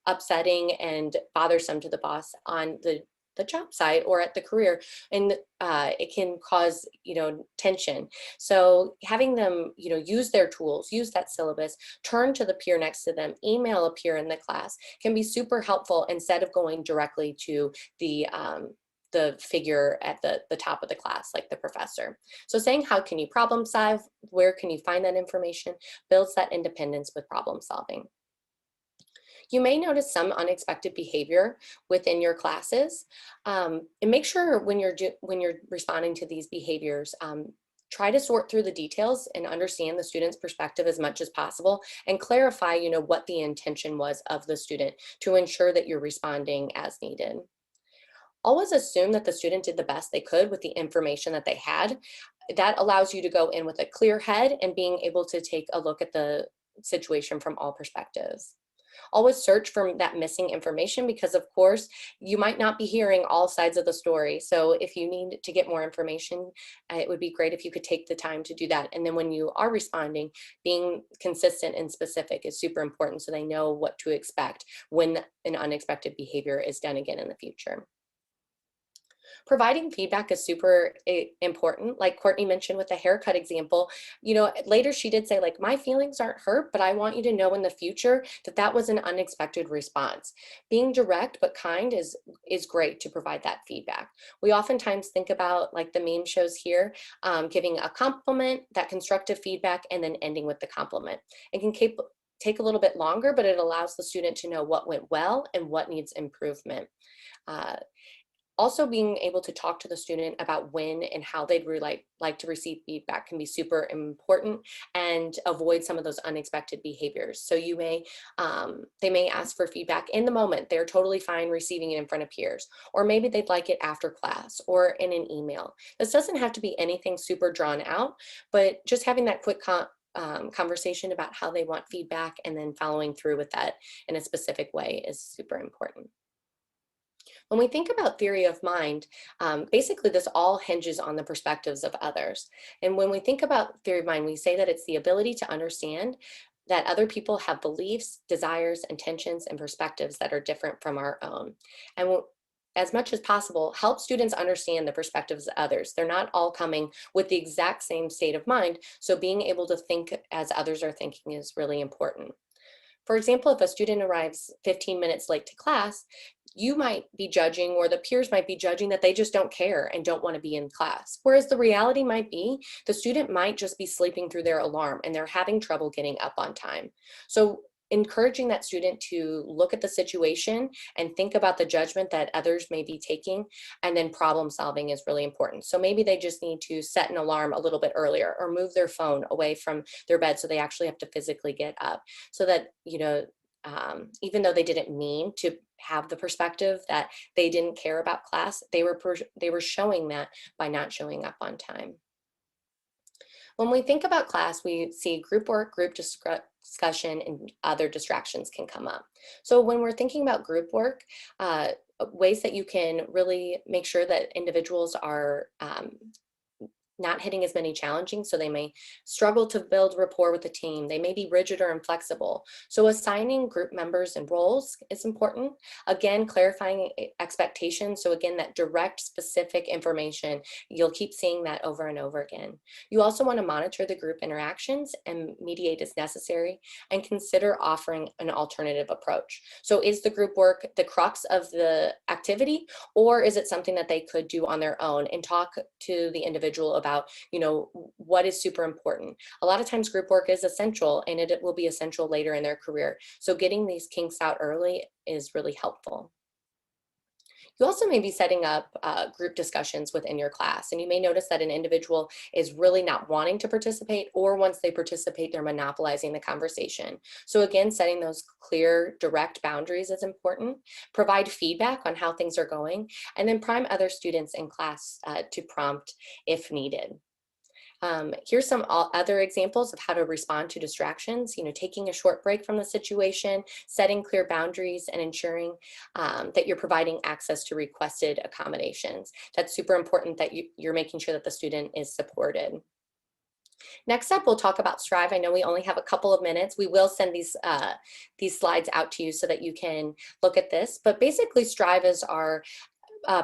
Speaker 11: upsetting and bothersome to the boss on the job site or at the career, and it can cause tension. So having them use their tools, use that syllabus, turn to the peer next to them, email a peer in the class can be super helpful instead of going directly to the figure at the top of the class, like the professor. So saying how can you problem solve, where can you find that information, builds that independence with problem solving. You may notice some unexpected behavior within your classes, and make sure when you're responding to these behaviors, try to sort through the details and understand the student's perspective as much as possible, and clarify what the intention was of the student to ensure that you're responding as needed. Always assume that the student did the best they could with the information that they had. That allows you to go in with a clear head and being able to take a look at the situation from all perspectives. Always search for that missing information, because of course you might not be hearing all sides of the story. So if you need to get more information, it would be great if you could take the time to do that. And then when you are responding, being consistent and specific is super important, so they know what to expect when an unexpected behavior is done again in the future. Providing feedback is super important. Like Courtney mentioned with the haircut example, later she did say like, my feelings aren't hurt, but I want you to know in the future that that was an unexpected response. Being direct but kind is great to provide that feedback. We oftentimes think about, like the meme shows here, giving a compliment, that constructive feedback, and then ending with the compliment. It can take a little bit longer, but it allows the student to know what went well and what needs improvement. Also, being able to talk to the student about when and how they'd like to receive feedback can be super important, and avoid some of those unexpected behaviors. So they may ask for feedback in the moment. They're totally fine receiving it in front of peers, or maybe they'd like it after class or in an email. This doesn't have to be anything super drawn out, but just having that quick conversation about how they want feedback and then following through with that in a specific way is super important. When we think about theory of mind, basically this all hinges on the perspectives of others. And when we think about theory of mind, we say that it's the ability to understand that other people have beliefs, desires, intentions, and perspectives that are different from our own. And as much as possible, help students understand the perspectives of others. They're not all coming with the exact same state of mind, so being able to think as others are thinking is really important. For example, if a student arrives 15 minutes late to class, you might be judging, or the peers might be judging, that they just don't care and don't want to be in class. Whereas the reality might be the student might just be sleeping through their alarm and they're having trouble getting up on time. So encouraging that student to look at the situation and think about the judgment that others may be taking, and then problem solving is really important. So maybe they just need to set an alarm a little bit earlier, or move their phone away from their bed so they actually have to physically get up, so that even though they didn't mean to have the perspective that they didn't care about class, they were showing that by not showing up on time. When we think about class, we see group work, group discussion, and other distractions can come up. So when we're thinking about group work, ways that you can really make sure that individuals are not hitting as many challenging, so they may struggle to build rapport with the team. They may be rigid or inflexible. So assigning group members and roles is important. Again, clarifying expectations. So again, that direct, specific information, you'll keep seeing that over and over again. You also want to monitor the group interactions and mediate as necessary, and consider offering an alternative approach. So is the group work the crux of the activity, or is it something that they could do on their own, and talk to the individual about, you know, what is super important. A lot of times group work is essential, and it will be essential later in their career. So getting these kinks out early is really helpful. You also may be setting up group discussions within your class, and you may notice that an individual is really not wanting to participate, or once they participate, they're monopolizing the conversation. So again, setting those clear, direct boundaries is important. Provide feedback on how things are going, and then prime other students in class to prompt if needed. Here's some other examples of how to respond to distractions, you know, taking a short break from the situation, setting clear boundaries, and ensuring that you're providing access to requested accommodations. That's super important, that you're making sure that the student is supported. Next up, we'll talk about Strive. I know we only have a couple of minutes. We will send these slides out to you so that you can look at this. But basically, Strive is our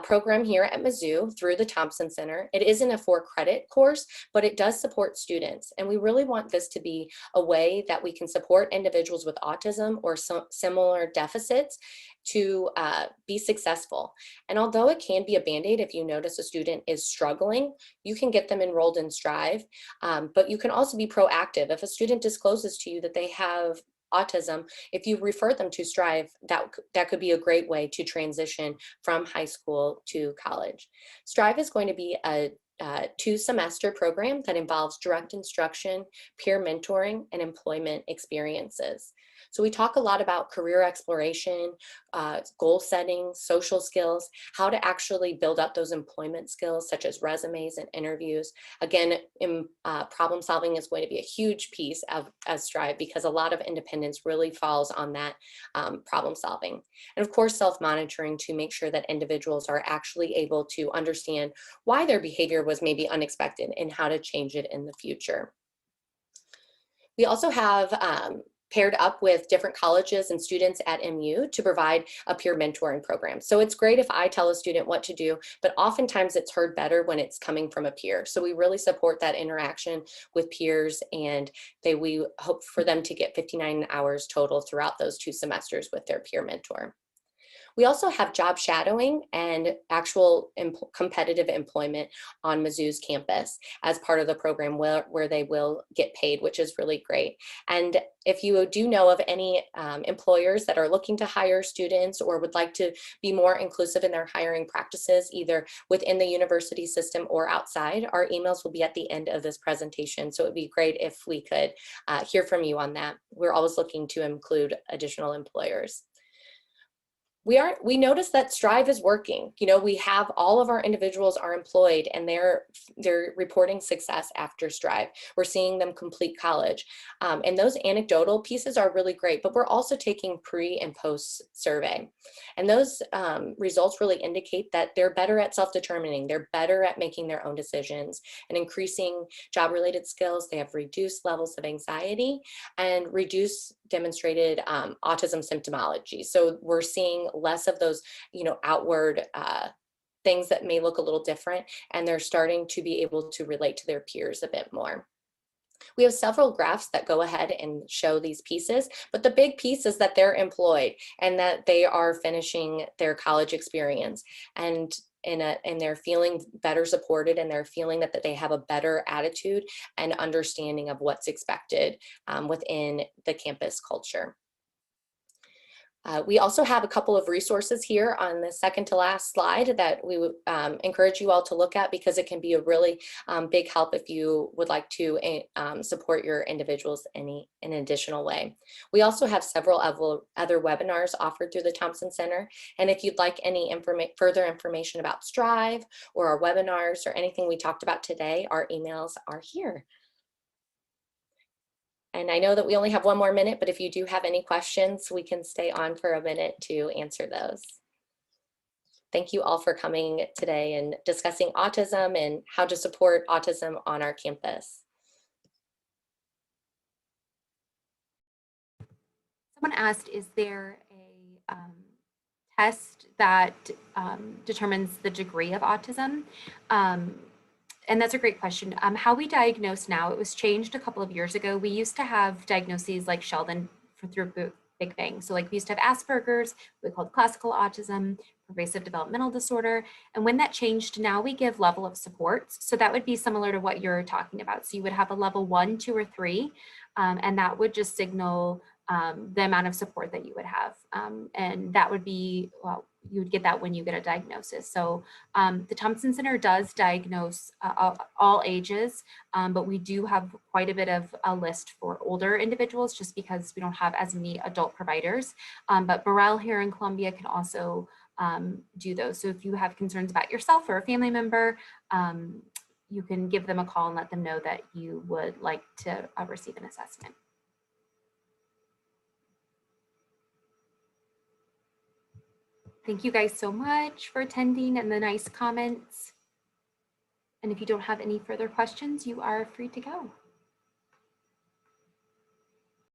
Speaker 11: program here at Mizzou through the Thompson Center. It isn't a 4-credit course, but it does support students. And we really want this to be a way that we can support individuals with autism or similar deficits to be successful. And although it can be a Band-Aid if you notice a student is struggling, you can get them enrolled in Strive, but you can also be proactive. If a student discloses to you that they have autism, if you refer them to Strive, that could be a great way to transition from high school to college. Strive is going to be a 2-semester program that involves direct instruction, peer mentoring, and employment experiences. So we talk a lot about career exploration, goal setting, social skills, how to actually build up those employment skills such as resumes and interviews. Again, problem solving is going to be a huge piece of Strive, because a lot of independence really falls on that problem solving. And of course, self-monitoring to make sure that individuals are actually able to understand why their behavior was maybe unexpected and how to change it in the future. We also have paired up with different colleges and students at MU to provide a peer mentoring program. So it's great if I tell a student what to do, but oftentimes it's heard better when it's coming from a peer. So we really support that interaction with peers, and we hope for them to get 59 hours total throughout those 2 semesters with their peer mentor. We also have job shadowing and actual competitive employment on Mizzou's campus as part of the program, where they will get paid, which is really great. And if you do know of any employers that are looking to hire students or would like to be more inclusive in their hiring practices, either within the university system or outside, our emails will be at the end of this presentation. So it would be great if we could hear from you on that. We're always looking to include additional employers. We notice that Strive is working. You know, we have all of our individuals are employed, and they're reporting success after Strive. We're seeing them complete college. And those anecdotal pieces are really great, but we're also taking pre and post survey. And those results really indicate that they're better at self-determining. They're better at making their own decisions and increasing job-related skills. They have reduced levels of anxiety and reduced demonstrated autism symptomology. So we're seeing less of those, you know, outward things that may look a little different, and they're starting to be able to relate to their peers a bit more. We have several graphs that go ahead and show these pieces, but the big piece is that they're employed and that they are finishing their college experience, and they're feeling better supported, and they're feeling that they have a better attitude and understanding of what's expected within the campus culture. We also have a couple of resources here on the second to last slide that we would encourage you all to look at, because it can be a really big help if you would like to support your individuals in an additional way. We also have several other webinars offered through the Thompson Center. And if you'd like any further information about Strive or our webinars or anything we talked about today, our emails are here. And I know that we only have 1 more minute, but if you do have any questions, we can stay on for a minute to answer those. thank you all for coming today and discussing autism and how to support autism on our campus.
Speaker 1: Someone asked, is there a test that determines the degree of autism? And that's a great question. How we diagnose now, it was changed a couple of years ago. We used to have diagnoses like Sheldon through Big Bang. So like we used to have Asperger's, we called classical autism, pervasive developmental disorder. And when that changed, now we give level of supports. So that would be similar to what you're talking about. So you would have a level 1, 2, or 3, and that would just signal the amount of support that you would have. And that would be, well, you would get that when you get a diagnosis. So the Thompson Center does diagnose all ages, but we do have quite a bit of a list for older individuals just because we don't have as many adult providers. But Burrell here in Columbia can also do those. So if you have concerns about yourself or a family member, you can give them a call and let them know that you would like to receive an assessment. Thank you guys so much for attending and the nice comments. And if you don't have any further questions, you are free to go.